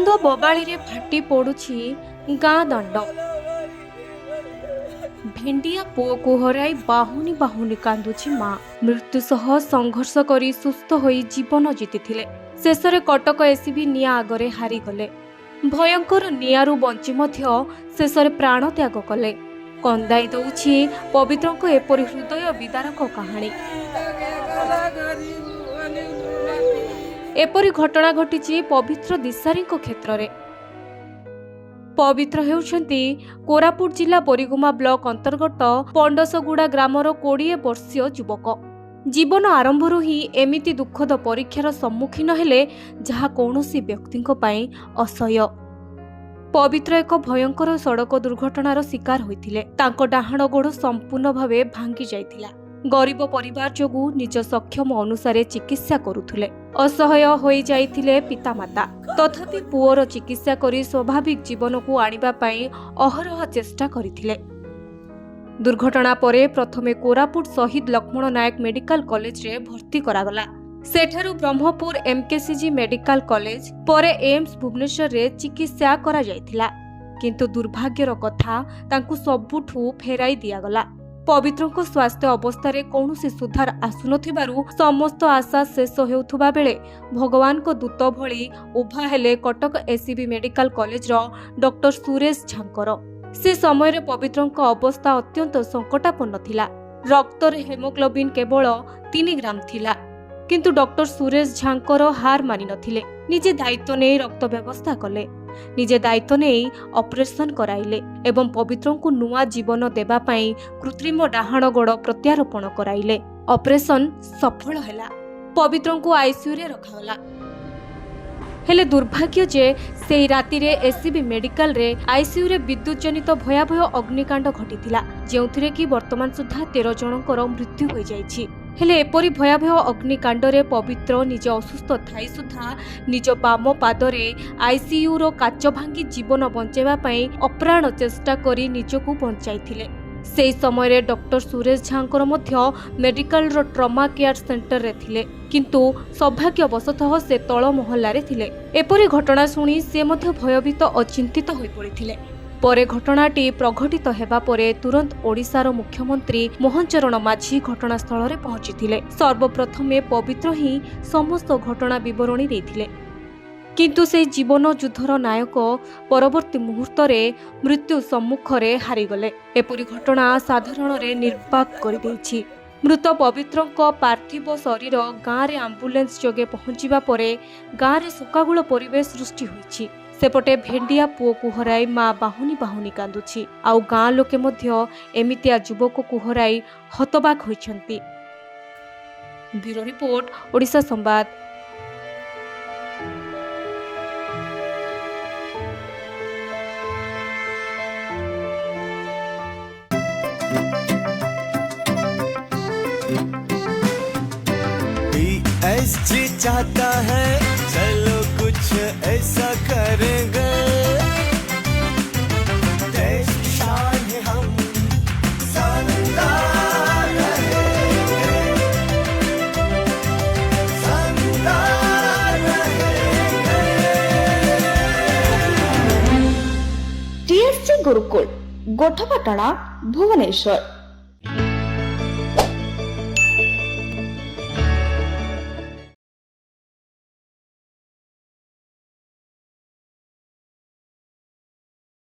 द्वंद्व बबाली रे फाटी पड़ुछि गाँ दंड। भेंडिया पुओ को हराई बाहुनी बाहुनी कांदुछि माँ। मृत्यु सह संघर्ष करी सुस्थ होई जीवन जीतिथिले। शेषरे कटक एसीबी निया आगरे हारी गले। भयंकर नियारू बंची मध्य शेषरे प्राण त्याग कले। कंदाई दउछि पवित्रको एपरि हृदय विदारक कहानी। एपरि घटना घटिछि पवित्र दिशारीको क्षेत्र रे। पवित्र हेउछन्ति कोरापुट जिला बोरीगुमा ब्लॉक अंतर्गत पंडसगुड़ा ग्रामर 20 वर्षीय युवक। जीवन आरंभरू ही एमिति दुखद परीक्षार सम्मुखीन हेले जहा कौनसी व्यक्तिंको पई असह्य। पवित्र एक भयंकर सड़क दुर्घटनार शिकार होइथिले। तांको डाहाण गोड़ संपूर्ण भावे भांगी जाइथिला। गरीब परिवार जोगु निज सक्षम अनुसारे चिकित्सा करुथुले। असहाय होई जाइथिले पितामाता। तथापि पुओर चिकित्सा करी स्वाभाविक जीवन को आनिबा पई अहरह चेष्टा करिथिले। दुर्घटना परे प्रथमे कोरापुट शहीद लक्ष्मण नायक मेडिकल कॉलेज रे भर्ती करागला। सेठारु ब्रह्मपुर एमकेसीजी मेडिकल कॉलेज परे एम्स भुवनेश्वर रे चिकित्सा करा जाइथिला। किंतु दुर्भाग्यर कथा तांकु सबुठु फेराई दियागला। पवित्रको स्वास्थ्य अवस्था रे कौनसी सुधार आसुनथिबारु समस्त आशा शेष हेउथुबा बेले भगवान को दूत भली उभा हेले कटक एसीबी मेडिकल कॉलेज रो डॉक्टर सुरेश झांकर। से समय रे पवित्रको अवस्था अत्यंत संकटापन्न थिला। रक्त रे हेमोग्लोबिन केवल 3 ग्राम थिला। किंतु डॉक्टर सुरेश झांकर हार मानि नथिले। निजे दायित्व नै रक्त व्यवस्था कले। निजे दायित्व नै ऑपरेशन कराइले एवं पवित्रको नुआ जीवन देबा पई कृत्रिम डाहाण गोड़ प्रत्यारोपण कराइले। ऑपरेशन सफल हैला। पवित्रको आईसीयू रे रखागला। हेले दुर्भाग्य जे सेही राति रे एसीबी मेडिकल रे आईसीयू रे विद्युत जनित भयावह अग्निकांड घटिथिला। जेउथिरे कि वर्तमान सुधा 13 जनकर मृत्यु होई जाइछि। हेले एपरी भयावह अग्निकांड रे पवित्र निज असुस्थ थाई सुधा निज बाम पादरे आईसीयू रो काच भांगी जीवन बंचाइबा पई अप्राण चेष्टा करी निजको बंचाइथिले। सेही समय रे डॉक्टर सुरेश झांकर मध्य मेडिकल रो ट्रमा केयर सेंटर रे थिले। किंतु सौभाग्यवशतः से तळ मोहल्ला रे थिले। एपरी घटना सुनी से मध्य भयभीत अचिंतित होई पड़िथिले। परे घटनाटी प्रघटित हेबा परे तुरंत ओडिशार मुख्यमंत्री मोहन चरण माझी घटनास्थल रे पहुंचीथिले। सर्वप्रथमे पवित्र ही समस्त घटना विवरणी देथिले। किंतु से जीवन युद्धर नायक परवर्ती मुहूर्त रे मृत्यु सम्मुख रे हारी गले। एपरी घटना साधारण रे निर्वाक करि दैछि। मृत पवित्रଙ୍କ पार्थिव शरीर गाँ रे एम्बुलेंस जोगे पहुंचीबा परे गाँ रे शोकागुल परिवेश सृष्टि होइछि। सेपटे भेंडिया पुओ को हराई माँ बाहुनी बाहुनी कांदुछि। आउ गाँ लोके मध्य एमितिया युवक को हराई हतबाक होइछन्ति। ब्यूरो रिपोर्ट ओडिशा संवाद। जी चाहता है चलो कुछ ऐसा करेंगे। देश की शान है हम शानदार रहेंगे, शानदार रहेंगे। टीएससी गुरुकुल गोठपाटଣା भुवनेश्वर।